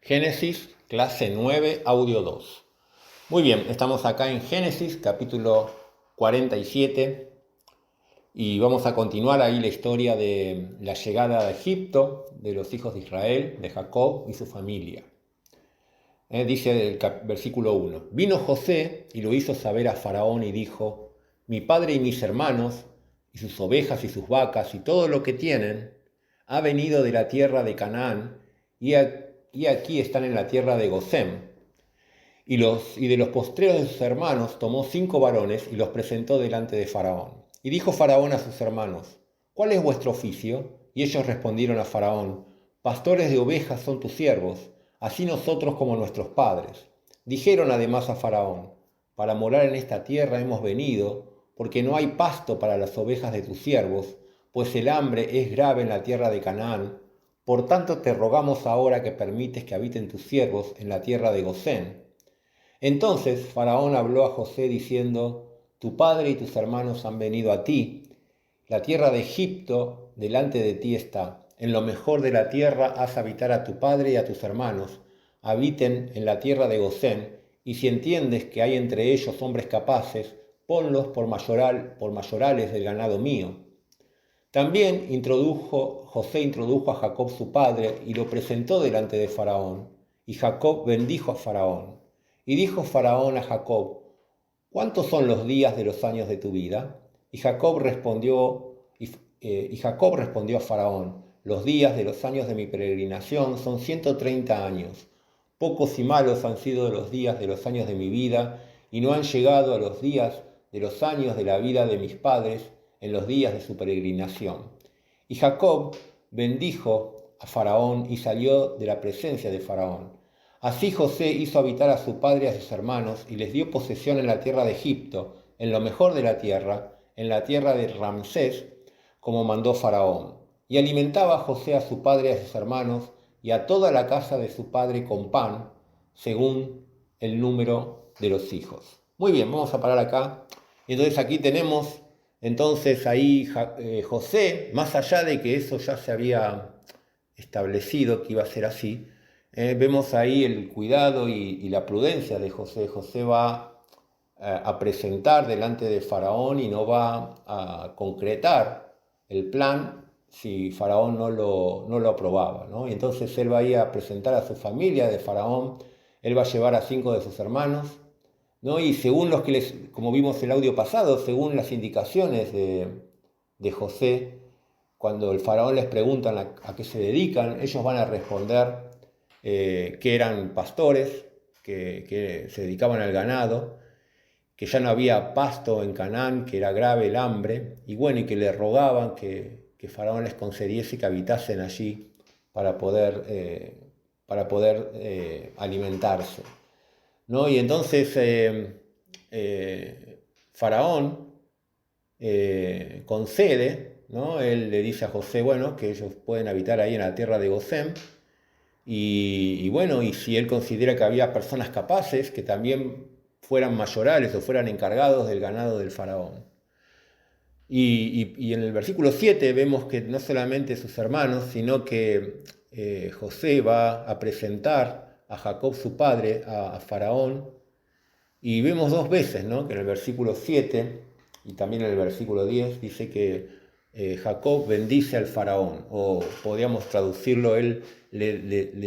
Génesis, clase 9, audio 2. Muy bien, estamos acá en Génesis, capítulo 47, y vamos a continuar ahí la historia de la llegada a Egipto de los hijos de Israel, de Jacob y su familia. Dice el versículo 1: Vino José y lo hizo saber a Faraón y dijo: Mi padre y mis hermanos, y sus ovejas y sus vacas y todo lo que tienen, ha venido de la tierra de Canaán, y aquí están en la tierra de Gosén. Y de los postreros de sus hermanos tomó 5 varones y los presentó delante de Faraón. Y dijo Faraón a sus hermanos: ¿Cuál es vuestro oficio? Y ellos respondieron a Faraón: Pastores de ovejas son tus siervos, así nosotros como nuestros padres. Dijeron además a Faraón: Para morar en esta tierra hemos venido, porque no hay pasto para las ovejas de tus siervos, pues el hambre es grave en la tierra de Canaán. Por tanto te rogamos ahora que permites que habiten tus siervos en la tierra de Gosén. Entonces Faraón habló a José diciendo: Tu padre y tus hermanos han venido a ti. La tierra de Egipto delante de ti está. En lo mejor de la tierra haz habitar a tu padre y a tus hermanos. Habiten en la tierra de Gosén, y si entiendes que hay entre ellos hombres capaces, ponlos por mayorales del ganado mío. También José introdujo a Jacob su padre y lo presentó delante de Faraón. Y Jacob bendijo a Faraón. Y dijo Faraón a Jacob: ¿Cuántos son los días de los años de tu vida? Y Jacob respondió a Faraón: Los días de los años de mi peregrinación son 130 años. Pocos y malos han sido los días de los años de mi vida, y no han llegado a los días de los años de la vida de mis padres en los días de su peregrinación. Y Jacob bendijo a Faraón y salió de la presencia de Faraón. Así José hizo habitar a su padre y a sus hermanos, y les dio posesión en la tierra de Egipto, en lo mejor de la tierra, en la tierra de Ramsés, como mandó Faraón. Y alimentaba a José a su padre y a sus hermanos, y a toda la casa de su padre con pan, según el número de los hijos. Muy bien, vamos a parar acá. Entonces aquí tenemos, José, más allá de que eso ya se había establecido que iba a ser así, vemos ahí el cuidado y la prudencia de José. José va a presentar delante de Faraón y no va a concretar el plan si Faraón no lo aprobaba, ¿no? Y entonces él va a ir a presentar a su familia de Faraón. Él va a llevar a 5 de sus hermanos, ¿no? Y según como vimos el audio pasado, según las indicaciones de José, cuando el Faraón les pregunta a qué se dedican, ellos van a responder que eran pastores, que se dedicaban al ganado, que ya no había pasto en Canaán, que era grave el hambre, y bueno, y que le rogaban que Faraón les concediese que habitasen allí para poder alimentarse, ¿no? Y entonces Faraón concede, ¿no? Él le dice a José, bueno, que ellos pueden habitar ahí en la tierra de Gosén. Y bueno, y si él considera que había personas capaces que también fueran mayorales o fueran encargados del ganado del faraón. Y en el versículo 7 vemos que no solamente sus hermanos, sino que José va a presentar a Jacob su padre, a Faraón, y vemos 2 veces, ¿no? Que en el versículo 7 y también en el versículo 10 dice que Jacob bendice al faraón, o podríamos traducirlo, él le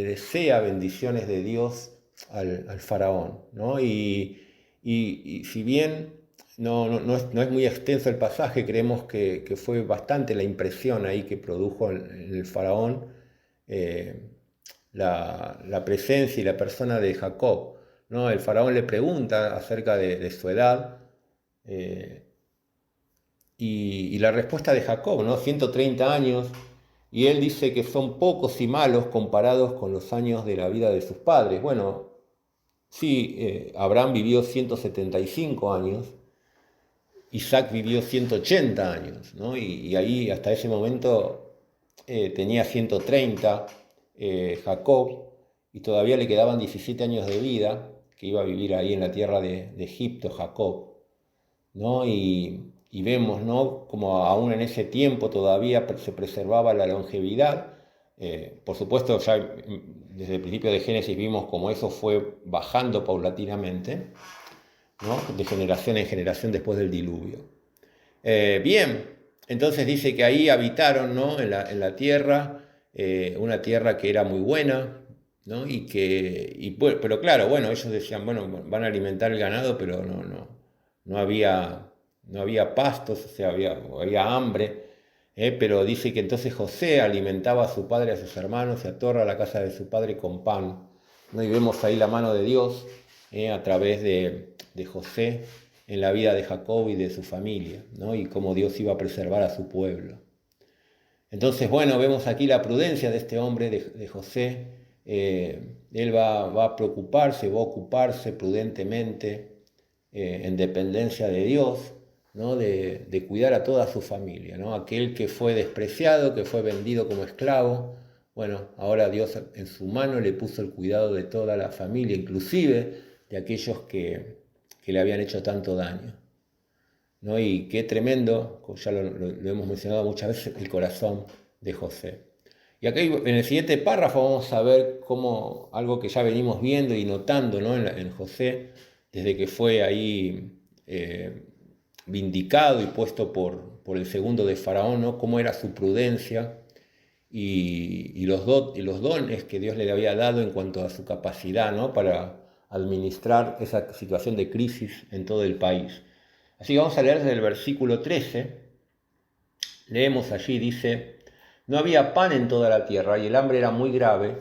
desea bendiciones de Dios al faraón, ¿no? Y si bien no es muy extenso el pasaje, creemos que fue bastante la impresión ahí que produjo en el faraón la presencia y la persona de Jacob, ¿no? El faraón le pregunta acerca de su edad, y la respuesta de Jacob, ¿no? 130 años, y él dice que son pocos y malos comparados con los años de la vida de sus padres. Bueno, sí, Abraham vivió 175 años, Isaac vivió 180 años, ¿no? Y ahí hasta ese momento tenía 130 Jacob, y todavía le quedaban 17 años de vida, que iba a vivir ahí en la tierra de Egipto, Jacob, ¿no? Y vemos, ¿no?, como aún en ese tiempo todavía se preservaba la longevidad Por supuesto, ya desde el principio de Génesis vimos cómo eso fue bajando paulatinamente, ¿no? De generación en generación después del diluvio. Bien, entonces dice que ahí habitaron, ¿no? en la tierra, una tierra que era muy buena, ¿no? Pero claro, bueno, ellos decían, bueno, van a alimentar el ganado, pero no había pastos, o sea, había hambre. Pero dice que entonces José alimentaba a su padre y a sus hermanos y atorra a la casa de su padre con pan, ¿no? Y vemos ahí la mano de Dios a través de José en la vida de Jacob y de su familia, ¿no? Y cómo Dios iba a preservar a su pueblo. Entonces, bueno, vemos aquí la prudencia de este hombre, de José. Él va a preocuparse, va a ocuparse prudentemente, en dependencia de Dios, ¿no? De cuidar a toda su familia, ¿no? Aquel que fue despreciado, que fue vendido como esclavo, bueno, ahora Dios en su mano le puso el cuidado de toda la familia, inclusive de aquellos que le habían hecho tanto daño, ¿no? Y qué tremendo, ya lo hemos mencionado muchas veces, el corazón de José. Y aquí en el siguiente párrafo vamos a ver cómo algo que ya venimos viendo y notando, ¿no? en José, desde que fue ahí vindicado y puesto por el segundo de Faraón, ¿no? Cómo era su prudencia y los dones que Dios le había dado en cuanto a su capacidad, ¿no? Para administrar esa situación de crisis en todo el país. Así que vamos a leer desde el versículo 13. Leemos allí, dice: no había pan en toda la tierra y el hambre era muy grave,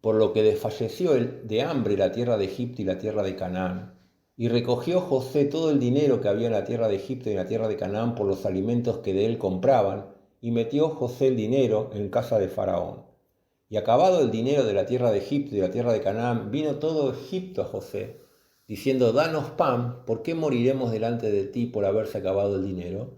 por lo que desfalleció de hambre la tierra de Egipto y la tierra de Canaán. Y recogió José todo el dinero que había en la tierra de Egipto y en la tierra de Canaán por los alimentos que de él compraban, y metió José el dinero en casa de Faraón. Y acabado el dinero de la tierra de Egipto y de la tierra de Canaán, vino todo Egipto a José, diciendo: danos pan, ¿por qué moriremos delante de ti por haberse acabado el dinero?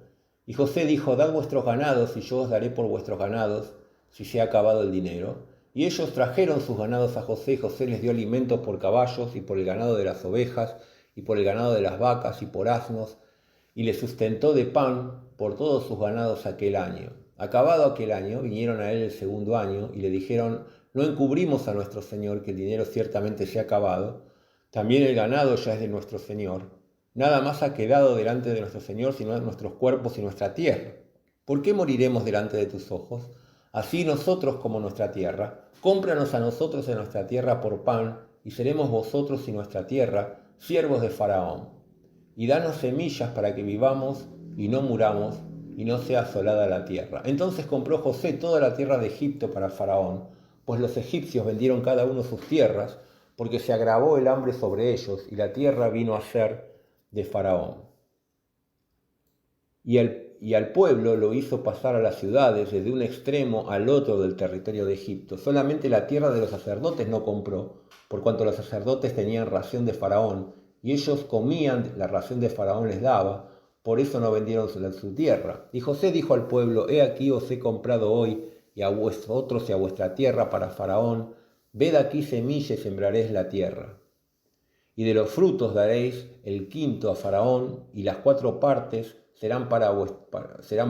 Y José dijo: dad vuestros ganados, y yo os daré por vuestros ganados, si se ha acabado el dinero. Y ellos trajeron sus ganados a José, y José les dio alimentos por caballos, y por el ganado de las ovejas, y por el ganado de las vacas, y por asnos, y les sustentó de pan por todos sus ganados aquel año. Acabado aquel año, vinieron a él el segundo año, y le dijeron: no encubrimos a nuestro señor, que el dinero ciertamente se ha acabado, también el ganado ya es de nuestro señor. Nada más ha quedado delante de nuestro Señor sino nuestros cuerpos y nuestra tierra. ¿Por qué moriremos delante de tus ojos? Así nosotros como nuestra tierra. Cómpranos a nosotros en nuestra tierra por pan, y seremos vosotros y nuestra tierra siervos de Faraón. Y danos semillas para que vivamos y no muramos, y no sea asolada la tierra. Entonces compró José toda la tierra de Egipto para Faraón, pues los egipcios vendieron cada uno sus tierras, porque se agravó el hambre sobre ellos, y la tierra vino a ser de Faraón. Y al pueblo lo hizo pasar a las ciudades desde un extremo al otro del territorio de Egipto. Solamente la tierra de los sacerdotes no compró, por cuanto los sacerdotes tenían ración de Faraón, y ellos comían la ración de Faraón les daba, por eso no vendieron su tierra. Y José dijo al pueblo: he aquí os he comprado hoy, y a vosotros y a vuestra tierra para Faraón, ved aquí semilla y sembraréis la tierra. Y de los frutos daréis el quinto a Faraón, y las 4 partes serán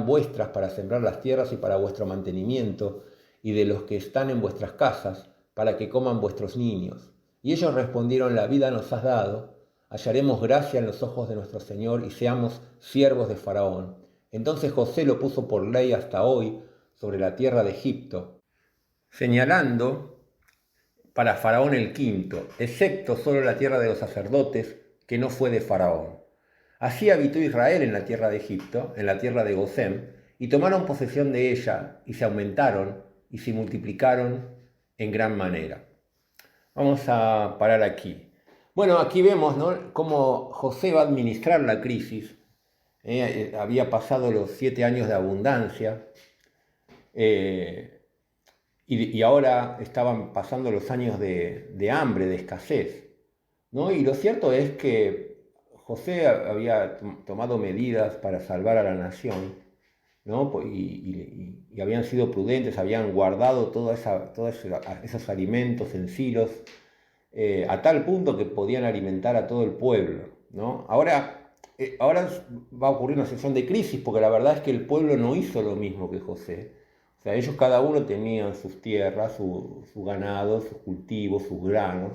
vuestras para sembrar las tierras y para vuestro mantenimiento, y de los que están en vuestras casas, para que coman vuestros niños. Y ellos respondieron: la vida nos has dado, hallaremos gracia en los ojos de nuestro Señor, y seamos siervos de Faraón. Entonces José lo puso por ley hasta hoy sobre la tierra de Egipto, señalando para Faraón el quinto, excepto solo la tierra de los sacerdotes, que no fue de Faraón. Así habitó Israel en la tierra de Egipto, en la tierra de Gosén, y tomaron posesión de ella, y se aumentaron, y se multiplicaron en gran manera. Vamos a parar aquí. Bueno, aquí vemos, ¿no?, cómo José va a administrar la crisis. Había pasado los 7 años de abundancia, y ahora estaban pasando los años de hambre, de escasez, ¿no? Y lo cierto es que José había tomado medidas para salvar a la nación, ¿no? Y habían sido prudentes, habían guardado todos esos alimentos en silos, a tal punto que podían alimentar a todo el pueblo, ¿no? Ahora va a ocurrir una situación de crisis, porque la verdad es que el pueblo no hizo lo mismo que José. O sea, ellos cada uno tenían sus tierras, su ganado, sus cultivos, sus granos.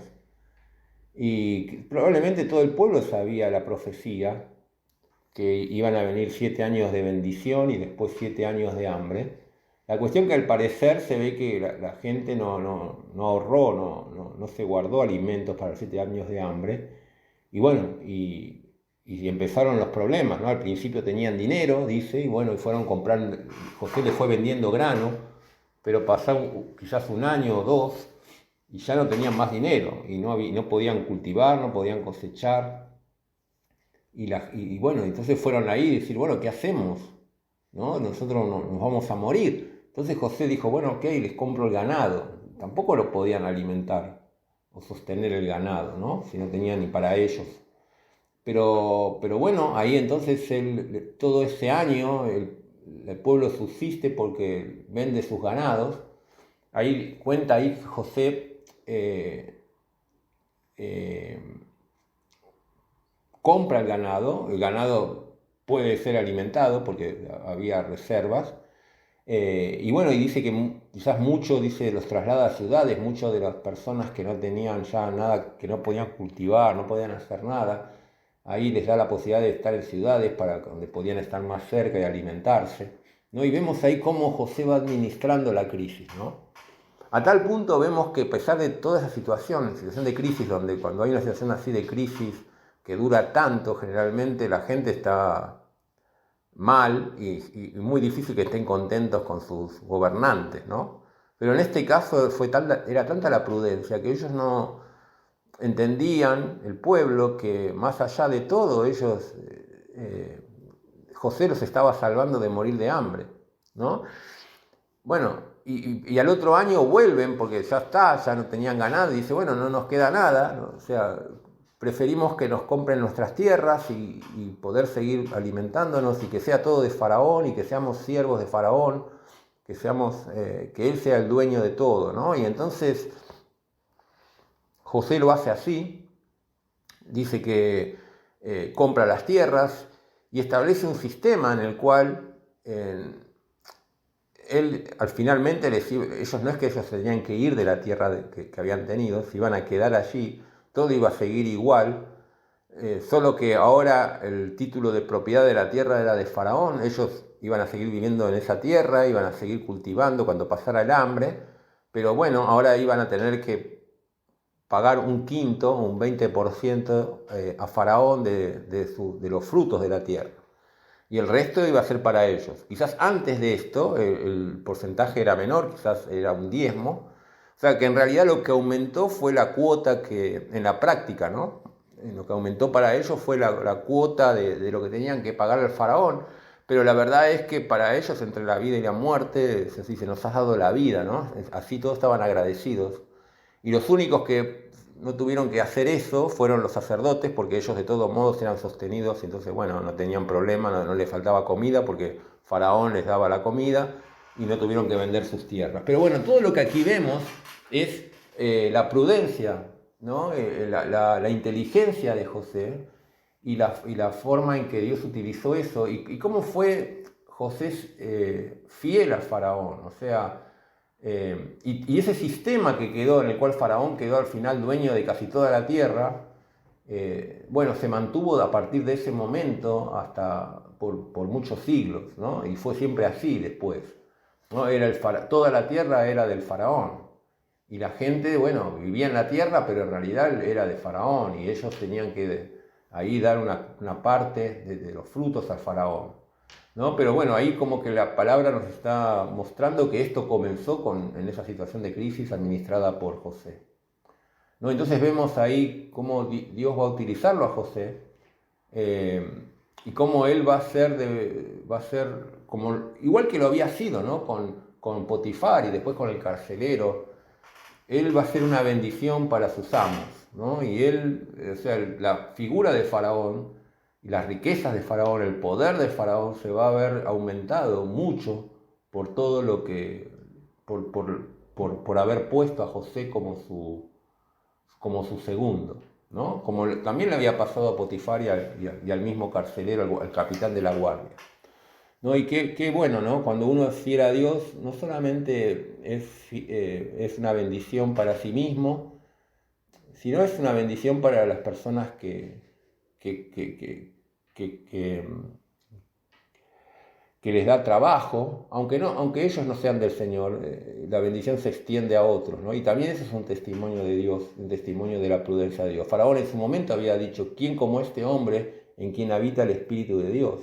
Y probablemente todo el pueblo sabía la profecía, que iban a venir 7 años de bendición y después 7 años de hambre. La cuestión que al parecer se ve que la gente no ahorró, no se guardó alimentos para los 7 años de hambre. Y bueno, y empezaron los problemas, ¿no? Al principio tenían dinero, dice, y bueno, y fueron comprando, José les fue vendiendo grano, pero pasaron quizás un año o dos y ya no tenían más dinero y no podían cultivar, no podían cosechar. Y bueno, entonces fueron ahí y decir, bueno, ¿qué hacemos? ¿No? Nosotros nos vamos a morir. Entonces José dijo, bueno, ok, les compro el ganado. Tampoco lo podían alimentar o sostener el ganado, ¿no? Si no tenían ni para ellos. Pero bueno, ahí entonces todo ese año el pueblo subsiste porque vende sus ganados. Ahí cuenta ahí José compra el ganado puede ser alimentado porque había reservas. Y bueno, y dice que quizás mucho, dice, los traslada a ciudades, muchas de las personas que no tenían ya nada, que no podían cultivar, no podían hacer nada, ahí les da la posibilidad de estar en ciudades para donde podían estar más cerca y alimentarse, ¿no? Y vemos ahí cómo José va administrando la crisis, ¿no? A tal punto vemos que a pesar de toda esa situación de crisis, donde cuando hay una situación así de crisis que dura tanto, generalmente la gente está mal y muy difícil que estén contentos con sus gobernantes, ¿no? Pero en este caso era tanta la prudencia que ellos no entendían, el pueblo, que más allá de todo, José los estaba salvando de morir de hambre, ¿no? Bueno, y al otro año vuelven porque ya está, ya no tenían ganado y dice, bueno, no nos queda nada, ¿no? O sea, preferimos que nos compren nuestras tierras y poder seguir alimentándonos y que sea todo de Faraón y que seamos siervos de Faraón, que él sea el dueño de todo, ¿no? Y entonces José lo hace así, dice que compra las tierras y establece un sistema en el cual él finalmente ellos no es que ellos tenían que ir de la tierra que habían tenido, se iban a quedar allí, todo iba a seguir igual, solo que ahora el título de propiedad de la tierra era de Faraón, ellos iban a seguir viviendo en esa tierra, iban a seguir cultivando cuando pasara el hambre, pero bueno, ahora iban a tener que pagar un quinto, un 20% a Faraón de los frutos de la tierra. Y el resto iba a ser para ellos. Quizás antes de esto el porcentaje era menor, quizás era un diezmo. O sea que en realidad lo que aumentó fue la cuota que, en la práctica, ¿no? Lo que aumentó para ellos fue la cuota de lo que tenían que pagar al faraón. Pero la verdad es que para ellos, entre la vida y la muerte, se dice, nos has dado la vida, ¿no? Así todos estaban agradecidos. Y los únicos que no tuvieron que hacer eso fueron los sacerdotes, porque ellos de todos modos eran sostenidos, entonces bueno, no tenían problema, no les faltaba comida, porque Faraón les daba la comida y no tuvieron que vender sus tierras. Pero bueno, todo lo que aquí vemos es la prudencia, ¿no? La inteligencia de José y la forma en que Dios utilizó eso y cómo fue José fiel al Faraón, o sea, y ese sistema que quedó, en el cual Faraón quedó al final dueño de casi toda la tierra, bueno, se mantuvo a partir de ese momento hasta por muchos siglos, ¿no? Y fue siempre así después, ¿no? Toda la tierra era del Faraón. Y la gente, bueno, vivía en la tierra, pero en realidad era de Faraón y ellos tenían que ahí dar una parte de los frutos al Faraón, ¿no? Pero bueno, ahí como que la palabra nos está mostrando que esto comenzó en esa situación de crisis administrada por José, ¿no? Entonces vemos ahí cómo Dios va a utilizarlo a José y cómo él va a ser como, igual que lo había sido, ¿no? Con Potifar y después con el carcelero. Él va a ser una bendición para sus amos, ¿no? Y él, o sea, la figura de Faraón y las riquezas de Faraón, el poder de Faraón se va a ver aumentado mucho por todo lo que, por haber puesto a José como su segundo, ¿no? Como también le había pasado a Potifar y al mismo carcelero, al capitán de la guardia. ¿no? Y qué bueno, ¿no? Cuando uno es fiel a Dios, no solamente es una bendición para sí mismo, sino es una bendición para las personas que, que, que, que, que, que les da trabajo, aunque ellos no sean del Señor, la bendición se extiende a otros, ¿no? Y también eso es un testimonio de Dios, un testimonio de la prudencia de Dios. Faraón en su momento había dicho, ¿quién como este hombre en quien habita el Espíritu de Dios?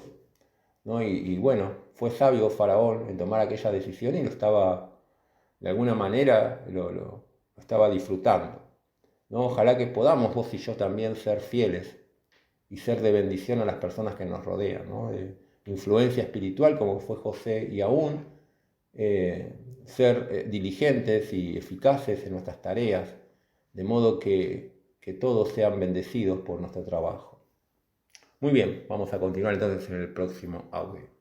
¿No? Y bueno, fue sabio Faraón en tomar aquella decisión y lo estaba, de alguna manera, lo estaba disfrutando, ¿no? Ojalá que podamos vos y yo también ser fieles y ser de bendición a las personas que nos rodean, ¿no? De influencia espiritual como fue José y aún ser diligentes y eficaces en nuestras tareas, de modo que todos sean bendecidos por nuestro trabajo. Muy bien, vamos a continuar entonces en el próximo audio.